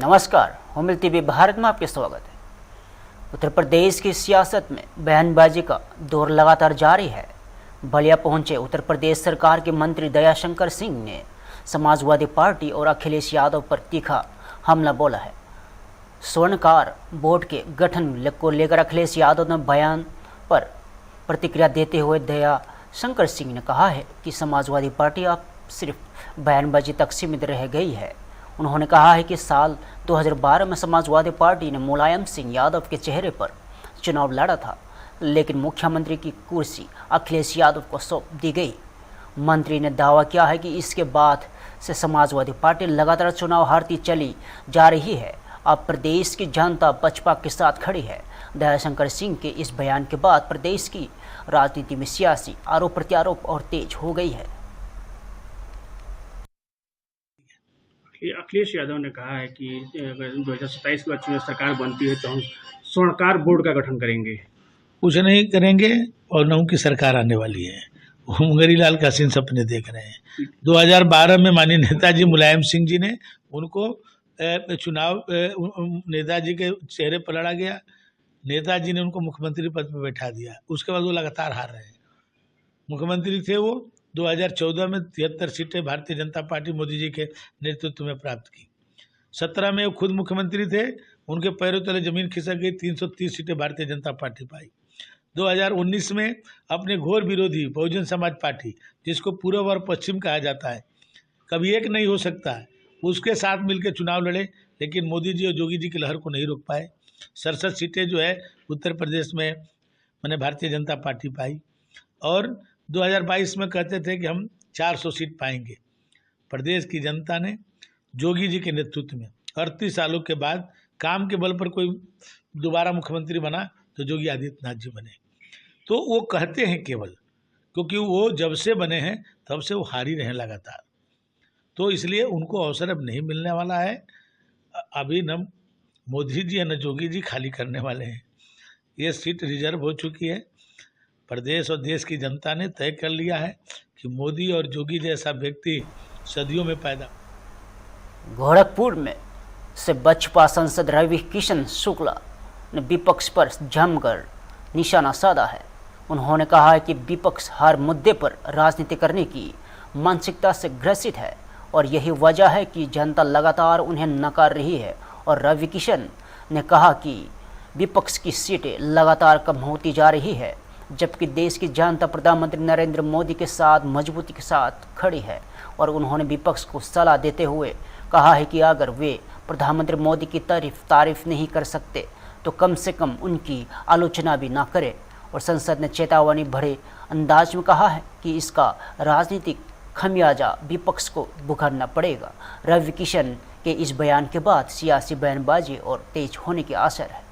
नमस्कार, होमिल टीवी भारत में आपके स्वागत है। उत्तर प्रदेश की सियासत में बयानबाजी का दौर लगातार जारी है। बलिया पहुंचे उत्तर प्रदेश सरकार के मंत्री दयाशंकर सिंह ने समाजवादी पार्टी और अखिलेश यादव पर तीखा हमला बोला है। स्वर्णकार बोर्ड के गठन को लेकर अखिलेश यादव ने बयान पर प्रतिक्रिया देते हुए दयाशंकर सिंह ने कहा है कि समाजवादी पार्टी अब सिर्फ बयानबाजी तक सीमित रह गई है। उन्होंने कहा है कि साल 2012 में समाजवादी पार्टी ने मुलायम सिंह यादव के चेहरे पर चुनाव लड़ा था, लेकिन मुख्यमंत्री की कुर्सी अखिलेश यादव को सौंप दी गई। मंत्री ने दावा किया है कि इसके बाद से समाजवादी पार्टी लगातार चुनाव हारती चली जा रही है। अब प्रदेश की जनता बसपा के साथ खड़ी है। दयाशंकर सिंह के इस बयान के बाद प्रदेश की राजनीति में सियासी आरोप प्रत्यारोप और तेज हो गई है। अखिलेश यादव ने कहा है कि 2027 के बाद सरकार बनती है तो हम स्वर्णकार बोर्ड का गठन करेंगे। कुछ नहीं करेंगे और न उनकी सरकार आने वाली है। वो मुंगेरीलाल का हसीन सपने देख रहे हैं। 2012 में माननीय नेताजी मुलायम सिंह जी ने उनको चुनाव नेताजी के चेहरे पर लड़ा गया। नेताजी ने उनको मुख्यमंत्री पद पर बैठा दिया। उसके बाद वो लगातार हार रहे हैं। मुख्यमंत्री थे वो 2014 में 73 सीटें भारतीय जनता पार्टी मोदी जी के नेतृत्व में प्राप्त की। 17 में वो खुद मुख्यमंत्री थे, उनके पैरों तले जमीन खिसक गई। 330 सीटें भारतीय जनता पार्टी पाई। 2019 में अपने घोर विरोधी बहुजन समाज पार्टी, जिसको पूर्व और पश्चिम कहा जाता है, कभी एक नहीं हो सकता है, उसके साथ मिलकर चुनाव लड़े, लेकिन मोदी जी और योगी जी की लहर को नहीं रोक पाए। 67 सीटें जो है उत्तर प्रदेश में मैंने भारतीय जनता पार्टी पाई और 2022 में कहते थे कि हम 400 सीट पाएंगे। प्रदेश की जनता ने योगी जी के नेतृत्व में 38 सालों के बाद काम के बल पर कोई दोबारा मुख्यमंत्री बना तो योगी आदित्यनाथ जी बने। तो वो कहते हैं केवल, क्योंकि वो जब से बने हैं तब से वो हारी रहे लगातार, तो इसलिए उनको अवसर अब नहीं मिलने वाला है। अभी न मोदी जी न योगी जी खाली करने वाले हैं। ये सीट रिजर्व हो चुकी है। प्रदेश और देश की जनता ने तय कर लिया है कि मोदी और जोगी जैसा व्यक्ति सदियों में पैदा। गोरखपुर में से बसपा सांसद रवि किशन शुक्ला ने विपक्ष पर जमकर निशाना साधा है। उन्होंने कहा है कि विपक्ष हर मुद्दे पर राजनीति करने की मानसिकता से ग्रसित है और यही वजह है कि जनता लगातार उन्हें नकार रही है। और रवि किशन ने कहा कि विपक्ष की सीटें लगातार कम होती जा रही है, जबकि देश की जनता प्रधानमंत्री नरेंद्र मोदी के साथ मजबूती के साथ खड़ी है। और उन्होंने विपक्ष को सलाह देते हुए कहा है कि अगर वे प्रधानमंत्री मोदी की तारीफ नहीं कर सकते तो कम से कम उनकी आलोचना भी ना करें। और संसद ने चेतावनी भरे अंदाज में कहा है कि इसका राजनीतिक खमियाजा विपक्ष को भुगतना पड़ेगा। रवि किशन के इस बयान के बाद सियासी बयानबाजी और तेज होने के आसार है।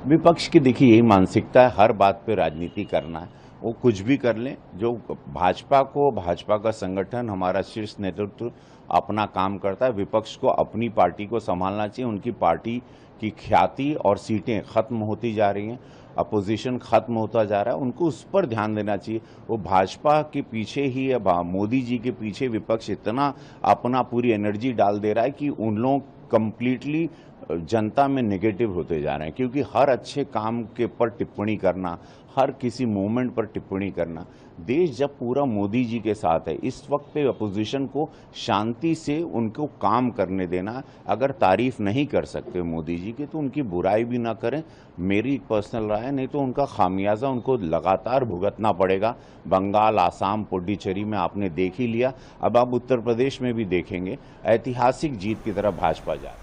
विपक्ष की देखिए यही मानसिकता है, हर बात पे राजनीति करना है। वो कुछ भी कर लें। जो भाजपा का संगठन, हमारा शीर्ष नेतृत्व अपना काम करता है। विपक्ष को अपनी पार्टी को संभालना चाहिए। उनकी पार्टी की ख्याति और सीटें खत्म होती जा रही हैं, अपोजिशन खत्म होता जा रहा है, उनको उस पर ध्यान देना चाहिए। वो भाजपा के पीछे ही मोदी जी के पीछे विपक्ष इतना अपना पूरी एनर्जी डाल दे रहा है कि उन लोग कंप्लीटली जनता में नेगेटिव होते जा रहे हैं। क्योंकि हर अच्छे काम के पर टिप्पणी करना, हर किसी मूवमेंट पर टिप्पणी करना, देश जब पूरा मोदी जी के साथ है, इस वक्त पे अपोजिशन को शांति से उनको काम करने देना। अगर तारीफ नहीं कर सकते मोदी जी की तो उनकी बुराई भी ना करें, मेरी पर्सनल राय है। नहीं तो उनका खामियाजा उनको लगातार भुगतना पड़ेगा। बंगाल, आसाम, पुडुचेरी में आपने देख ही लिया, अब आप उत्तर प्रदेश में भी देखेंगे। ऐतिहासिक जीत की तरफ भाजपा जा रही है।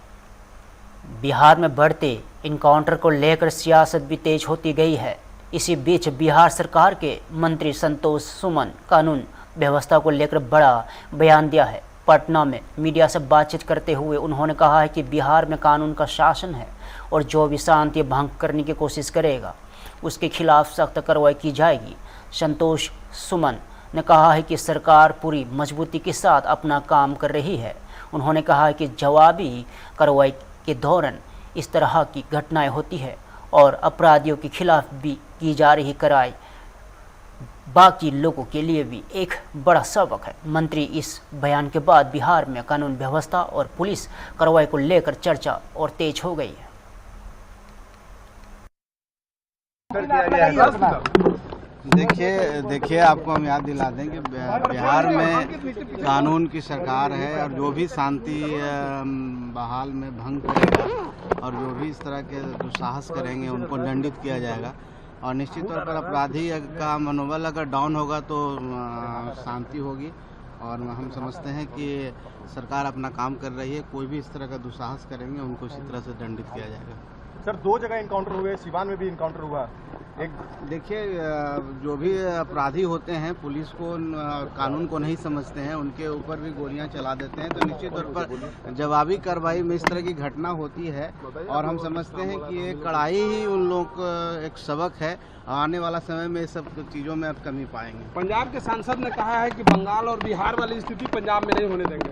बिहार में बढ़ते इनकाउंटर को लेकर सियासत भी तेज होती गई है। इसी बीच बिहार सरकार के मंत्री संतोष सुमन कानून व्यवस्था को लेकर बड़ा बयान दिया है। पटना में मीडिया से बातचीत करते हुए उन्होंने कहा है कि बिहार में कानून का शासन है और जो भी शांति भंग करने की कोशिश करेगा उसके खिलाफ सख्त कार्रवाई की जाएगी। संतोष सुमन ने कहा है कि सरकार पूरी मजबूती के साथ अपना काम कर रही है। उन्होंने कहा है कि जवाबी कार्रवाई के दौरान इस तरह की घटनाएं होती है और अपराधियों के खिलाफ भी की जा रही कार्रवाई बाकी लोगों के लिए भी एक बड़ा सबक है। मंत्री इस बयान के बाद बिहार में कानून व्यवस्था और पुलिस कार्रवाई को लेकर चर्चा और तेज हो गई है। देखिए आपको हम याद दिला दें कि बिहार में कानून की सरकार है और जो भी शांति बहाल में भंग करेगा और जो भी इस तरह के दुस्साहस करेंगे उनको दंडित किया जाएगा। और निश्चित तौर पर अपराधी का मनोबल अगर डाउन होगा तो शांति होगी। और हम समझते हैं कि सरकार अपना काम कर रही है। कोई भी इस तरह का दुस्साहस करेंगे उनको इसी तरह से दंडित किया जाएगा। सर 2 जगह इनकाउंटर हुए, सिवान में भी इनकाउंटर हुआ। एक देखिए जो भी अपराधी होते हैं पुलिस को कानून को नहीं समझते हैं, उनके ऊपर भी गोलियां चला देते हैं। तो निश्चित तौर पर जवाबी कार्रवाई में इस तरह की घटना होती है और हम समझते हैं कि ये कड़ाई ही उन लोग को एक सबक है। आने वाला समय में इस सब चीज़ों में अब कमी पाएंगे। पंजाब के सांसद ने कहा है कि बंगाल और बिहार वाली स्थिति पंजाब में नहीं होने देंगे।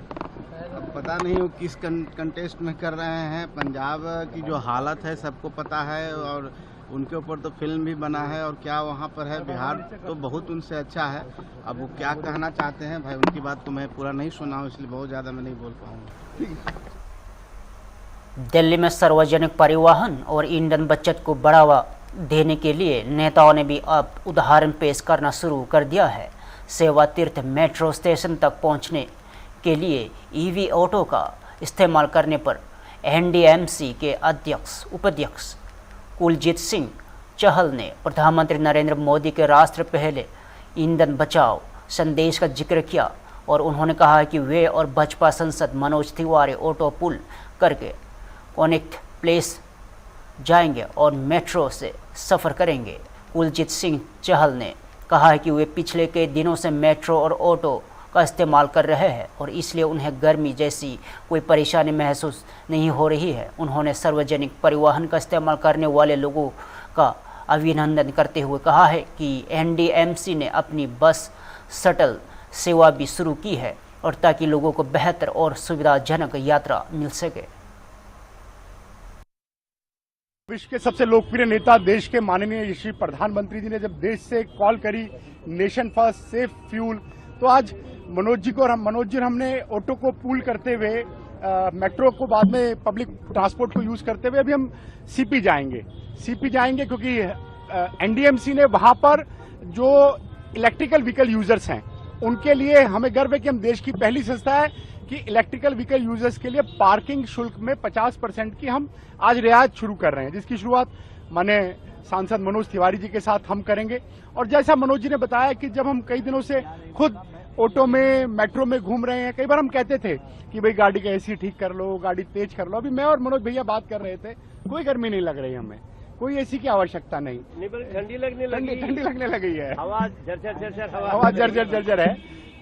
अब पता नहीं वो किस कंटेस्ट में कर रहे हैं। पंजाब की जो हालत है सबको पता है और उनके ऊपर तो फिल्म भी बना है और क्या वहाँ पर है। बिहार तो बहुत उनसे अच्छा है। अब वो क्या कहना चाहते हैं भाई, उनकी बात को मैं पूरा नहीं सुना हूँ, इसलिए बहुत ज़्यादा मैं नहीं बोल पाऊँगा। दिल्ली में सार्वजनिक परिवहन और ईंधन बचत को बढ़ावा देने के लिए नेताओं ने भी अब उदाहरण पेश करना शुरू कर दिया है। सेवा तीर्थ मेट्रो स्टेशन तक पहुँचने के लिए ईवी ऑटो का इस्तेमाल करने पर एनडीएमसी के उपाध्यक्ष कुलजीत सिंह चहल ने प्रधानमंत्री नरेंद्र मोदी के राष्ट्र पहले ईंधन बचाओ संदेश का जिक्र किया और उन्होंने कहा कि वे और भाजपा सांसद मनोज तिवारी ऑटो पुल करके कनेक्ट प्लेस जाएंगे और मेट्रो से सफ़र करेंगे। कुलजीत सिंह चहल ने कहा है कि वे पिछले कई दिनों से मेट्रो और ऑटो का इस्तेमाल कर रहे हैं और इसलिए उन्हें गर्मी जैसी कोई परेशानी महसूस नहीं हो रही है। उन्होंने सार्वजनिक परिवहन का इस्तेमाल करने वाले लोगों का अभिनंदन करते हुए कहा है कि एनडीएमसी ने अपनी बस शटल सेवा भी शुरू की है और ताकि लोगों को बेहतर और सुविधाजनक यात्रा मिल सके। विश्व के सबसे लोकप्रिय नेता देश के माननीय श्री प्रधानमंत्री जी ने जब देश से कॉल करी नेशन फर्स्ट सेफ फ्यूल, तो आज मनोज जी और हमने ऑटो को पूल करते हुए मेट्रो को बाद में पब्लिक ट्रांसपोर्ट को यूज करते हुए अभी हम सीपी जाएंगे क्योंकि एनडीएमसी ने वहां पर जो इलेक्ट्रिकल व्हीकल यूजर्स हैं उनके लिए हमें गर्व है कि हम देश की पहली संस्था है कि इलेक्ट्रिकल व्हीकल यूजर्स के लिए पार्किंग शुल्क में 50% की हम आज रियायत शुरू कर रहे हैं, जिसकी शुरुआत माने सांसद मनोज तिवारी जी के साथ हम करेंगे। और जैसा मनोज जी ने बताया कि जब हम कई दिनों से खुद ऑटो में मेट्रो में घूम रहे हैं, कई बार हम कहते थे कि भाई गाड़ी का एसी ठीक कर लो, गाड़ी तेज कर लो। अभी मैं और मनोज भैया बात कर रहे थे, कोई गर्मी नहीं लग रही हमें, कोई एसी की आवश्यकता नहीं, ठंडी लगने लगी है, हवा झरझर है।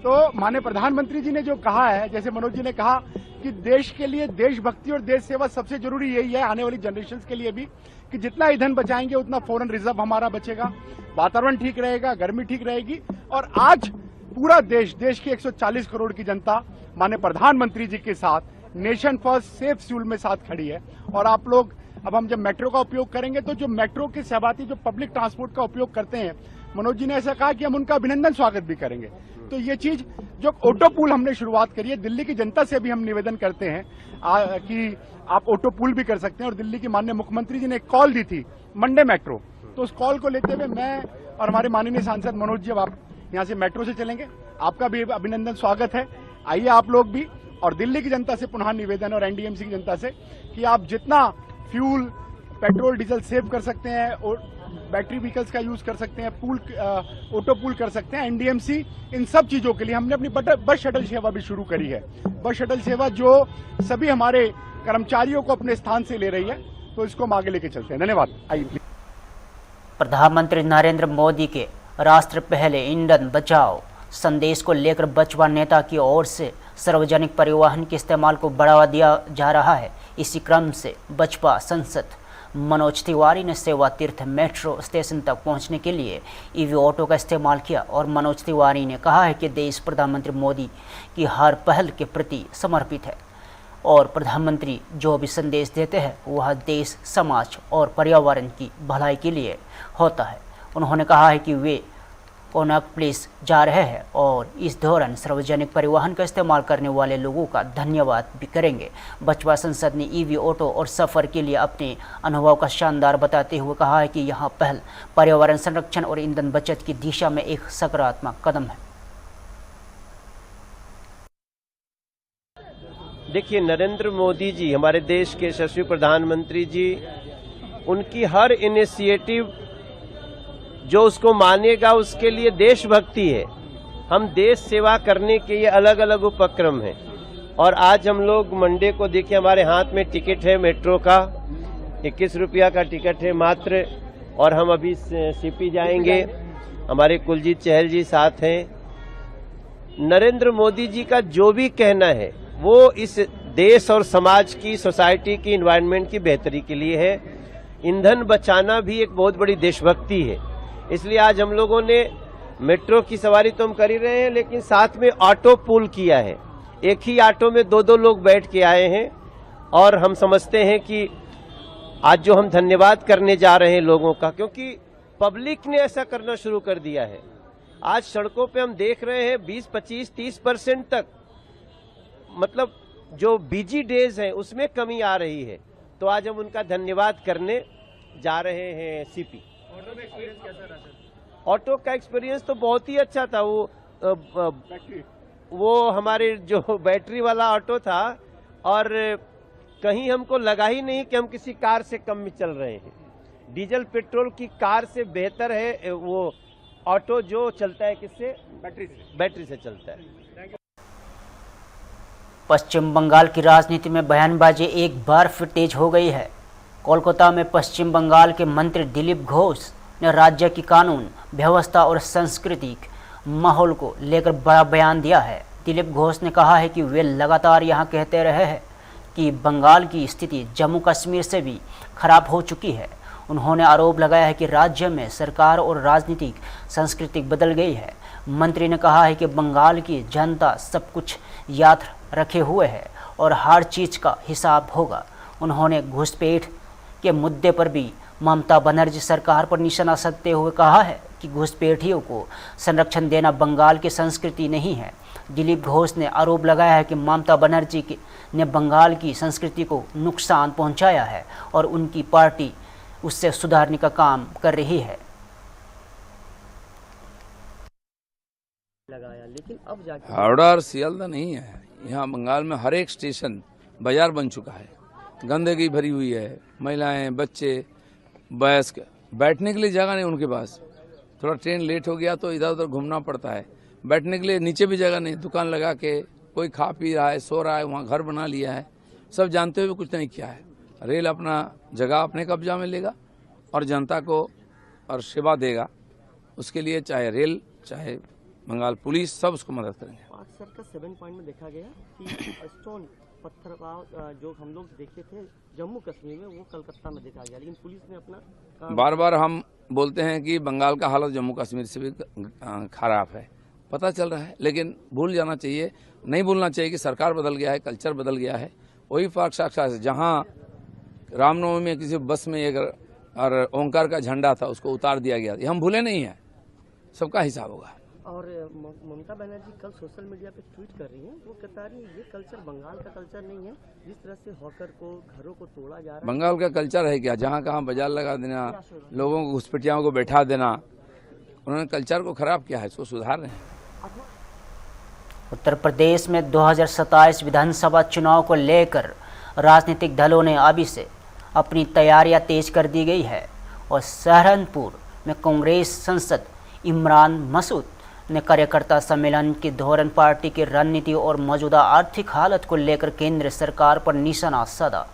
तो माननीय प्रधानमंत्री जी ने जो कहा है, जैसे मनोज जी ने कहा कि देश के लिए देशभक्ति और देश सेवा सबसे जरूरी यही है, आने वाली जनरेशन के लिए भी, कि जितना ईंधन बचाएंगे उतना फॉरेन रिजर्व हमारा बचेगा, वातावरण ठीक रहेगा, गर्मी ठीक रहेगी। और आज पूरा देश की 140 करोड़ की जनता माननीय प्रधानमंत्री जी के साथ नेशन फर्स्ट सेफ फ्यूल में साथ खड़ी है। और आप लोग अब हम जब मेट्रो का उपयोग करेंगे तो जो मेट्रो के सहभागी जो पब्लिक ट्रांसपोर्ट का उपयोग करते हैं, मनोज जी ने ऐसा कहा कि हम उनका अभिनंदन स्वागत भी करेंगे। तो ये चीज जो ऑटो पूल हमने शुरुआत करी है, दिल्ली की जनता से भी हम निवेदन करते हैं कि आप ऑटो पूल भी कर सकते हैं। और दिल्ली की माननीय मुख्यमंत्री जी ने एक कॉल दी थी मंडे मेट्रो, तो उस कॉल को लेते हुए मैं और हमारे माननीय सांसद मनोज जी अब आप यहाँ से मेट्रो से चलेंगे, आपका भी अभिनंदन स्वागत है। आइए आप लोग भी। और दिल्ली की जनता से पुनः निवेदन और एनडीएमसी की जनता से कि आप जितना फ्यूल पेट्रोल डीजल सेव कर सकते हैं और बैटरी व्हीकल्स का यूज कर सकते हैं, ऑटो पूल कर सकते हैं। एनडीएमसी इन सब चीजों के लिए हमने अपनी बस शटल सेवा भी शुरू करी है। बस शटल सेवा जो सभी हमारे कर्मचारियों को अपने स्थान से ले रही है, तो इसको हम आगे लेके चलते हैं। धन्यवाद। आइए। प्रधानमंत्री नरेंद्र मोदी के राष्ट्र पहले ईंधन बचाओ संदेश को लेकर भाजपा नेता की ओर से सार्वजनिक परिवहन के इस्तेमाल को बढ़ावा दिया जा रहा है। इसी क्रम से भाजपा सांसद मनोज तिवारी ने सेवा तीर्थ मेट्रो स्टेशन तक पहुंचने के लिए ईवी ऑटो का इस्तेमाल किया और मनोज तिवारी ने कहा है कि देश प्रधानमंत्री मोदी की हर पहल के प्रति समर्पित है और प्रधानमंत्री जो भी संदेश देते हैं वह देश, समाज और पर्यावरण की भलाई के लिए होता है। उन्होंने कहा है कि वे कोनाक पुलिस जा रहे हैं और इस दौरान सार्वजनिक परिवहन का इस्तेमाल करने वाले लोगों का धन्यवाद भी करेंगे। बचवा सांसद ने ईवी ऑटो और सफ़र के लिए अपने अनुभव का शानदार बताते हुए कहा है कि यह पहल पर्यावरण संरक्षण और ईंधन बचत की दिशा में एक सकारात्मक कदम है। देखिए, नरेंद्र मोदी जी हमारे देश के यशस्वी प्रधानमंत्री जी, उनकी हर इनिशिएटिव जो उसको मानेगा उसके लिए देशभक्ति है। हम देश सेवा करने के ये अलग अलग उपक्रम हैं। और आज हम लोग मंडे को देखिए, हमारे हाथ में टिकट है मेट्रो का, 21 रुपया का टिकट है मात्र। और हम अभी सीपी जाएंगे, हमारे कुलजीत चहल जी साथ हैं। नरेंद्र मोदी जी का जो भी कहना है वो इस देश और समाज की, सोसाइटी की, इन्वायरमेंट की बेहतरी के लिए है। ईंधन बचाना भी एक बहुत बड़ी देशभक्ति है। इसलिए आज हम लोगों ने मेट्रो की सवारी तो हम कर ही रहे हैं, लेकिन साथ में ऑटो पूल किया है। एक ही ऑटो में दो लोग बैठ के आए हैं। और हम समझते हैं कि आज जो हम धन्यवाद करने जा रहे हैं लोगों का, क्योंकि पब्लिक ने ऐसा करना शुरू कर दिया है। आज सड़कों पे हम देख रहे हैं 20, 25, 30% तक, मतलब जो बिजी डेज हैं उसमें कमी आ रही है। तो आज हम उनका धन्यवाद करने जा रहे हैं सीपी। ऑटो में एक्सपीरियंस कैसा रहा सर? ऑटो का एक्सपीरियंस तो बहुत ही अच्छा था। वो हमारे जो बैटरी वाला ऑटो था, और कहीं हमको लगा ही नहीं कि हम किसी कार से कम में चल रहे हैं। डीजल पेट्रोल की कार से बेहतर है वो ऑटो जो चलता है किससे? बैटरी से चलता है। पश्चिम बंगाल की राजनीति में बयानबाजी एक बार फिर तेज हो गई है। कोलकाता में पश्चिम बंगाल के मंत्री दिलीप घोष ने राज्य की कानून व्यवस्था और सांस्कृतिक माहौल को लेकर बड़ा बयान दिया है। दिलीप घोष ने कहा है कि वे लगातार यहां कहते रहे हैं कि बंगाल की स्थिति जम्मू कश्मीर से भी खराब हो चुकी है। उन्होंने आरोप लगाया है कि राज्य में सरकार और राजनीतिक संस्कृति बदल गई है। मंत्री ने कहा है कि बंगाल की जनता सब कुछ याद रखे हुए है और हर चीज़ का हिसाब होगा। उन्होंने घुसपैठ के मुद्दे पर भी ममता बनर्जी सरकार पर निशाना साधते हुए कहा है कि घुसपैठियों को संरक्षण देना बंगाल की संस्कृति नहीं है। दिलीप घोष ने आरोप लगाया है कि ममता बनर्जी ने बंगाल की संस्कृति को नुकसान पहुंचाया है और उनकी पार्टी उससे सुधारने का काम कर रही है। लेकिन अब जाके हावड़ा और सियालदा नहीं है, यहाँ बंगाल में हर एक स्टेशन बाजार बन चुका है। गंदगी भरी हुई है, महिलाएं, बच्चे, वयस्क, बैठने के लिए जगह नहीं उनके पास। थोड़ा ट्रेन लेट हो गया तो इधर उधर घूमना पड़ता है। बैठने के लिए नीचे भी जगह नहीं, दुकान लगा के कोई खा पी रहा है, सो रहा है, वहाँ घर बना लिया है। सब जानते हुए कुछ नहीं किया है। रेल अपना जगह अपने कब्जा में लेगा और जनता को और सेवा देगा। उसके लिए चाहे रेल, चाहे बंगाल पुलिस, सब उसको मदद करेंगे। पार्क सर का 7 पॉइंट में देखा गया कि स्टोन पत्थर का जो हम लोग देखे थे जम्मू कश्मीर में, वो कलकत्ता में देखा गया, लेकिन पुलिस ने अपना बार बार हम बोलते हैं कि बंगाल का हालत जम्मू कश्मीर से भी खराब है, पता चल रहा है, लेकिन भूल जाना चाहिए, नहीं भूलना चाहिए कि सरकार बदल गया है, कल्चर बदल गया है। वही पार्क साक्षात जहाँ रामनवमी में किसी बस में एक और ओंकार का झंडा था, उसको उतार दिया गया, ये हम भूले नहीं है, सबका हिसाब होगा। और ममता बनर्जी कल सोशल मीडिया पे ट्वीट कर रही हैं, वो कहता रही है ये कल्चर बंगाल का कल्चर नहीं है, जिस तरह से हॉकर को, घरों को तोड़ा जा रहा है। बंगाल का कल्चर है क्या? जहाँ कहाँ बाजार लगा देना, लोगों को घुसपैठियों को बैठा देना, उन्होंने कल्चर को खराब किया है, इसको सुधार रहे हैं। उत्तर प्रदेश में 2027 विधानसभा चुनाव को लेकर राजनीतिक दलों ने अभी से अपनी तैयारियां तेज कर दी गई है और सहारनपुर में कांग्रेस सांसद इमरान मसूद ने कार्यकर्ता सम्मेलन के दौरान पार्टी की रणनीति और मौजूदा आर्थिक हालत को लेकर केंद्र सरकार पर निशाना साधा।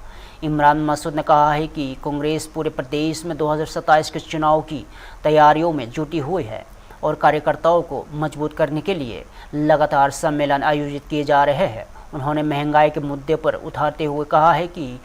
इमरान मसूद ने कहा है कि कांग्रेस पूरे प्रदेश में 2027 के चुनाव की तैयारियों में जुटी हुई है और कार्यकर्ताओं को मजबूत करने के लिए लगातार सम्मेलन आयोजित किए जा रहे हैं। उन्होंने महंगाई के मुद्दे पर उठाते हुए कहा है कि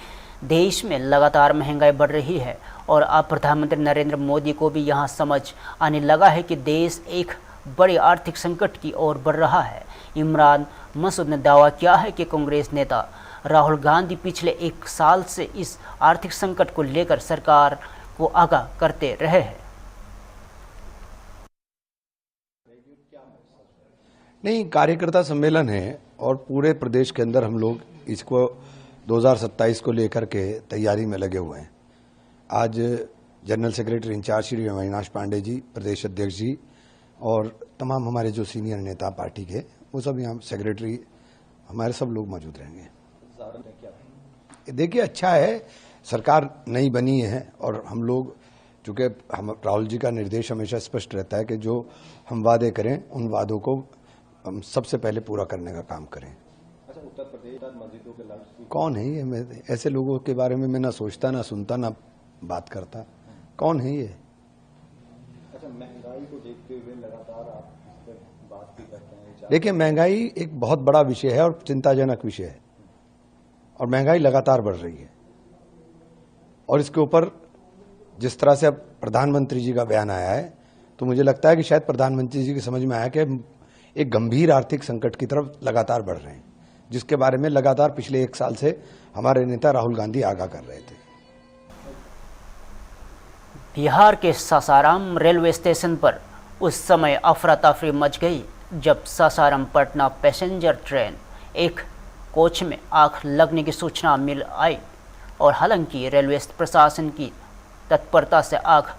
देश में लगातार महंगाई बढ़ रही है और अब प्रधानमंत्री नरेंद्र मोदी को भी यहां समझ आने लगा है कि देश एक बड़े आर्थिक संकट की ओर बढ़ रहा है। इमरान मसूद ने दावा किया है कि कांग्रेस नेता राहुल गांधी पिछले 1 साल से इस आर्थिक संकट को लेकर सरकार को आगाह करते रहे हैं। नहीं, कार्यकर्ता सम्मेलन है और पूरे प्रदेश के अंदर हम लोग इसको 2027 को लेकर के तैयारी में लगे हुए हैं। आज general secretary incharge Shri Avinash Pande ji, प्रदेश अध्यक्ष जी और तमाम हमारे जो सीनियर नेता पार्टी के, वो सब यहाँ सेक्रेटरी हमारे सब लोग मौजूद रहेंगे। देखिए, अच्छा है, सरकार नई बनी है और हम लोग, चूँकि हम राहुल जी का निर्देश हमेशा स्पष्ट रहता है कि जो हम वादे करें उन वादों को हम सबसे पहले पूरा करने का काम करें। अच्छा, उत्तर प्रदेश मस्जिदों के लक्ष्य कौन है ये? मैं ऐसे लोगों के बारे में मैं ना सोचता, ना सुनता, ना बात करता। कौन है ये? अच्छा, महंगाई को देखते हुए लगातार आप इस पर बात भी करते हैं। देखिए, महंगाई एक बहुत बड़ा विषय है और चिंताजनक विषय है, और महंगाई लगातार बढ़ रही है। और इसके ऊपर जिस तरह से अब प्रधानमंत्री जी का बयान आया है, तो मुझे लगता है कि शायद प्रधानमंत्री जी की समझ में आया कि एक गंभीर आर्थिक संकट की तरफ लगातार बढ़ रहे हैं, जिसके बारे में लगातार पिछले 1 साल से हमारे नेता राहुल गांधी आगाह कर रहे थे। बिहार के सासाराम रेलवे स्टेशन पर उस समय अफरा तफरी मच गई जब सासाराम पटना पैसेंजर ट्रेन एक कोच में आग लगने की सूचना मिल आई, और हालांकि रेलवे प्रशासन की तत्परता से आग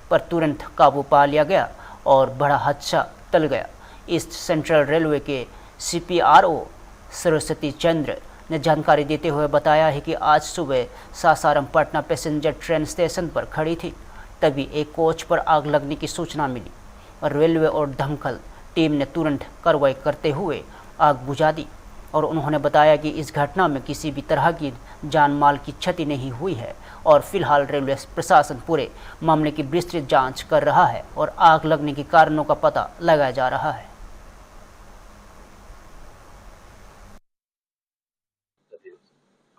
पर तुरंत काबू पा लिया गया और बड़ा हादसा टल गया। ईस्ट सेंट्रल रेलवे के CPRO सरस्वती चंद्र ने जानकारी देते हुए बताया है कि आज सुबह Sasaram Patna passenger train station पर खड़ी थी, तभी एक कोच पर आग लगने की सूचना मिली और रेलवे और दमकल टीम ने तुरंत कार्रवाई करते हुए आग बुझा दी। और उन्होंने बताया कि इस घटना में किसी भी तरह की जान माल की क्षति नहीं हुई है और फिलहाल रेलवे प्रशासन पूरे मामले की विस्तृत जांच कर रहा है और आग लगने के कारणों का पता लगाया जा रहा है।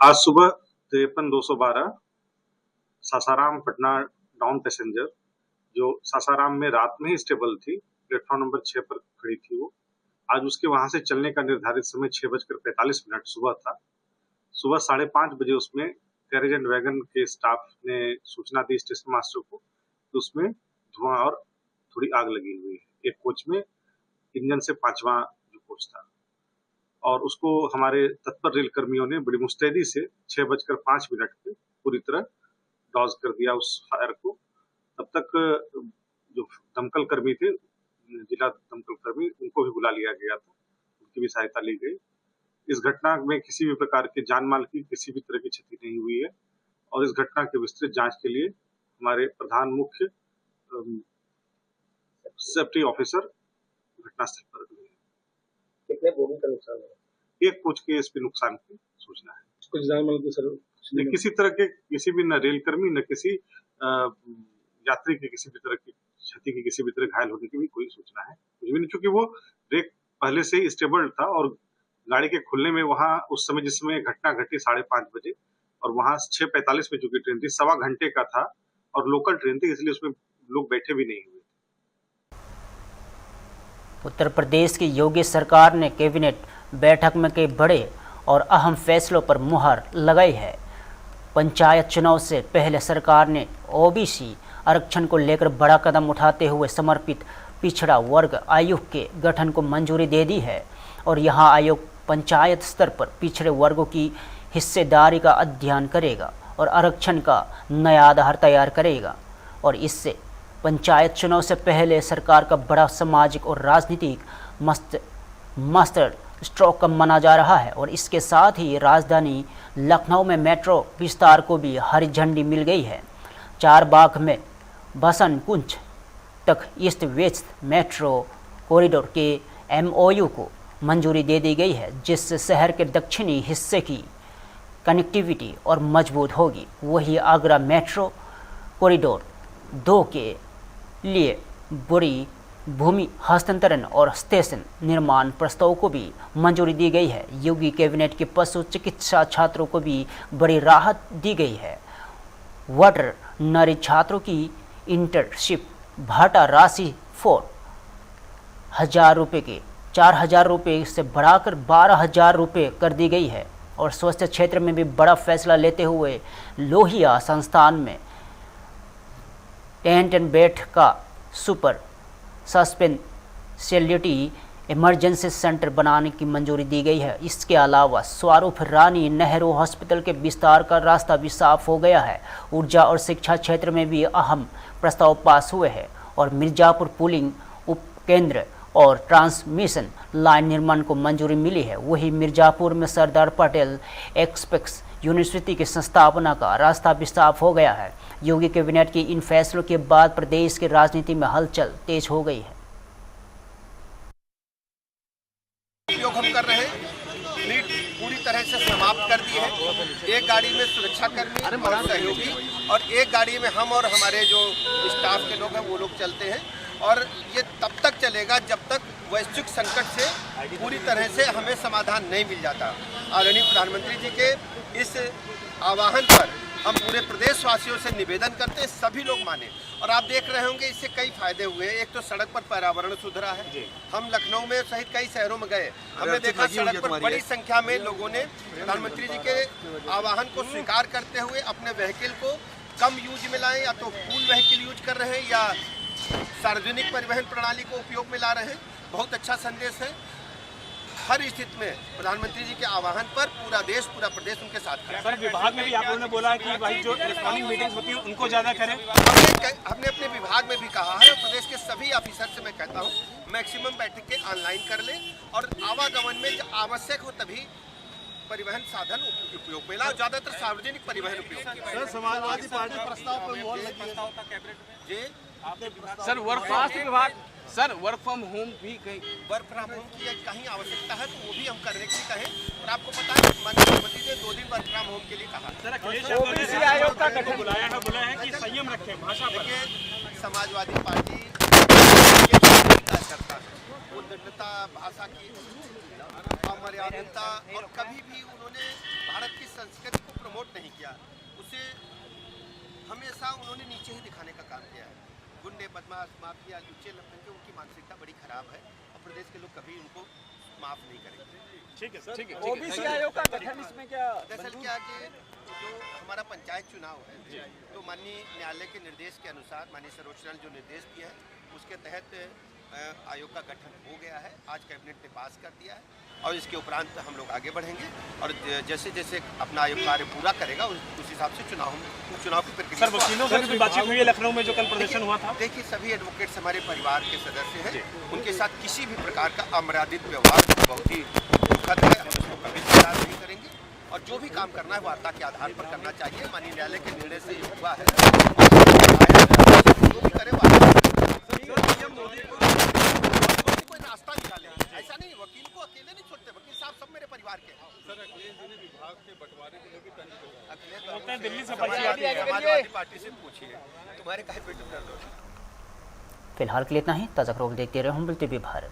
आज सुबह 53-212 सासाराम पटना डाउन पैसेंजर, जो सासाराम में रात में ही स्टेबल थी, प्लेटफॉर्म नंबर 6 पर खड़ी थी, वो आज उसके वहां से चलने का निर्धारित समय 6:45 सुबह था। सुबह 5:30 बजे उसमें कैरेज एंड वैगन के स्टाफ ने सूचना दी स्टेशन मास्टर को, तो उसमें धुआं और थोड़ी आग लगी हुई है एक कोच में, इंजन से 5वां जो कोच था, और उसको हमारे तत्पर रेल कर्मियों ने बड़ी मुस्तैदी से 6:05 पे पूरी तरह डॉज कर दिया उस फायर को। तब तक जो दमकल कर्मी थे, जिला दमकल कर्मी, उनको भी बुला लिया गया था, उनकी भी सहायता ली गई। इस घटना में किसी भी प्रकार के जान माल की किसी भी तरह की क्षति नहीं हुई है, और इस घटना के विस्तृत जांच के लिए हमारे प्रधान मुख्य सेफ्टी ऑफिसर घटनास्थल पर गए। कितने बोगी का नुकसान हुआ? एक कोच के इस पे नुकसान की सूचना है। कुछ जान माल की सर किसी तरह के, किसी भी न रेल कर्मी न किसी यात्री की किसी भी तरह की क्षति की, किसी भी तरह घायल होने की भी कोई सूचना है कुछ भी नहीं, क्योंकि वो ब्रेक पहले से ही स्टेबल था और गाड़ी के खुलने में वहां उस समय जिस समय घटना घटी 5:30 बजे, और वहां 6:45 में चूंकि ट्रेन थी, 1.25 घंटे का था और लोकल ट्रेन थी, इसलिए उसमें लोग बैठे भी नहीं हुए। उत्तर प्रदेश की योगी सरकार ने कैबिनेट बैठक में कई बड़े और अहम फैसलों पर मुहर लगाई है। पंचायत चुनाव से पहले सरकार ने OBC आरक्षण को लेकर बड़ा कदम उठाते हुए समर्पित पिछड़ा वर्ग आयोग के गठन को मंजूरी दे दी है, और यहां आयोग पंचायत स्तर पर पिछड़े वर्गों की हिस्सेदारी का अध्ययन करेगा और आरक्षण का नया आधार तैयार करेगा। और इससे पंचायत चुनाव से पहले सरकार का बड़ा सामाजिक और राजनीतिक मास्टर स्ट्रोक माना जा रहा है। और इसके साथ ही राजधानी लखनऊ में मेट्रो विस्तार को भी हरी झंडी मिल गई है। चारबाग में बसंत कुंज तक ईस्ट वेस्ट मेट्रो कॉरिडोर के MOU को मंजूरी दे दी गई है, जिससे शहर के दक्षिणी हिस्से की कनेक्टिविटी और मजबूत होगी। वही आगरा मेट्रो कॉरिडोर 2 के लिए बड़ी भूमि हस्तांतरण और स्टेशन निर्माण प्रस्ताव को भी मंजूरी दी गई है। योगी कैबिनेट के पशु चिकित्सा छात्रों को भी बड़ी राहत दी गई है। वेटरनरी छात्रों की इंटर्नशिप भाटा राशि 4,000 रुपये के 4,000 रुपये से बढ़ाकर 12,000 रुपये कर दी गई है। और स्वास्थ्य क्षेत्र में भी बड़ा फैसला लेते हुए लोहिया संस्थान में टेंट एंड बेड का सुपर सस्पेंशियलिटी इमरजेंसी सेंटर बनाने की मंजूरी दी गई है। इसके अलावा स्वरूप रानी नेहरू हॉस्पिटल के विस्तार का रास्ता भी साफ हो गया है। ऊर्जा और शिक्षा क्षेत्र में भी अहम प्रस्ताव पास हुए हैं और मिर्जापुर पुलिंग उपकेंद्र और ट्रांसमिशन लाइन निर्माण को मंजूरी मिली है। वहीं मिर्जापुर में सरदार पटेल एक्सप्रेस यूनिवर्सिटी की स्थापना का रास्ता भी साफ हो गया है। योगी कैबिनेट के इन फैसलों के बाद प्रदेश की राजनीति में हलचल तेज हो गई है। उपयोग हम कर रहे हैं, नीट पूरी तरह से समाप्त कर दी है। एक गाड़ी में सुरक्षाकर्मी और सहयोगी और एक गाड़ी में हम और हमारे जो स्टाफ के लोग हैं वो लोग चलते हैं और ये तब तक चलेगा जब तक वैश्विक संकट से पूरी तरह से हमें समाधान नहीं मिल जाता। आदरणीय प्रधानमंत्री जी के इस आह्वान पर हम पूरे प्रदेशवासियों से निवेदन करते हैं सभी लोग माने। और आप देख रहे होंगे इससे कई फायदे हुए हैं। एक तो सड़क पर पर्यावरण सुधरा है। हम लखनऊ में सहित कई शहरों में गए, हमने देखा सड़क पर बड़ी संख्या में लोगों ने प्रधानमंत्री जी के आह्वान को स्वीकार करते हुए अपने व्हीकल को कम यूज में लाए, या तो पूल व्हीकल यूज कर रहे हैं या सार्वजनिक परिवहन प्रणाली को उपयोग में ला रहे हैं। बहुत अच्छा संदेश है। हर स्थिति में प्रधानमंत्री जी के आह्वान पर पूरा देश, पूरा प्रदेश उनके साथ खड़ा है। सर, विभाग में भी आप लोगों ने बोला है कि भाई जो इलेक्ट्रॉनिक मीटिंग्स होती हैं उनको ज़्यादा करें। हमने अपने विभाग में भी कहा है और प्रदेश के सभी ऑफिसर से मैं कहता हूँ मैक्सिमम बैठकें ऑनलाइन कर लें और आवागमन में जब आवश्यक हो तभी परिवहन साधन उपयोग में लाओ, ज्यादातर सार्वजनिक परिवहन उपयोग। समाजवादी पार्टी प्रस्ताव पर जी सर वर्क फ्रॉम होम भी कहीं वर्क फ्रॉम होम की कहीं आवश्यकता है तो वो भी हम करने के लिए कहें। और आपको पता है माननीय राष्ट्रपति ने 2 दिन वर्क फ्रॉम होम के लिए कहा। ओबीसी आयोग का गठन बुलाया है कि संयम रखें भाषा पर। देखिए समाजवादी पार्टी करता है वो दृढ़ता, भाषा की अमर्यादिता और कभी भी उन्होंने भारत की संस्कृति को प्रमोट नहीं किया। उसे हमेशा उन्होंने नीचे ही दिखाने का काम किया है। गुंडे, बदमाश, माफिया, लुच्चे लफंगे, उनकी मानसिकता बड़ी खराब है और प्रदेश के लोग कभी उनको माफ नहीं करेंगे। ठीक है सर। ओबीसी आयोग का गठन इसमें क्या दरअसल क्या कि जो हमारा पंचायत चुनाव है तो माननीय न्यायालय के निर्देश के अनुसार माननीय सर्वोच्च न्यायालय जो निर्देश दिया है उसके तहत आयोग का गठन हो गया है। आज कैबिनेट ने पास कर दिया है और इसके उपरांत हम लोग आगे बढ़ेंगे और जैसे जैसे अपना आयोग कार्य पूरा करेगा उस हिसाब से चुनाव की प्रक्रिया। सर, वकीलों से भी बातचीत हुई है लखनऊ में जो कल प्रदर्शन हुआ था? देखिए सभी एडवोकेट्स हमारे परिवार के सदस्य हैं, उनके साथ किसी भी प्रकार का अमर्यादित व्यवहार बहुत ही दुखद है। हम उसको कभी स्वीकार नहीं करेंगे और जो भी काम करना है वार्ता के आधार पर करना चाहिए। माननीय न्यायालय के निर्णय से ये हुआ है, जो भी करे कोई रास्ता निकाले। ऐसा नहीं, वकील को अकेले नहीं छोड़ते, वकील साहब सब मेरे परिवार के हैं। दिल्ली से समाजवादी पार्टी से पूछिए तुम्हारे काहे पेट में दर्द हो रहा है। फिलहाल के लिए इतना ही। ताज़ा खबरों देखते रहे हम टीवी भारत।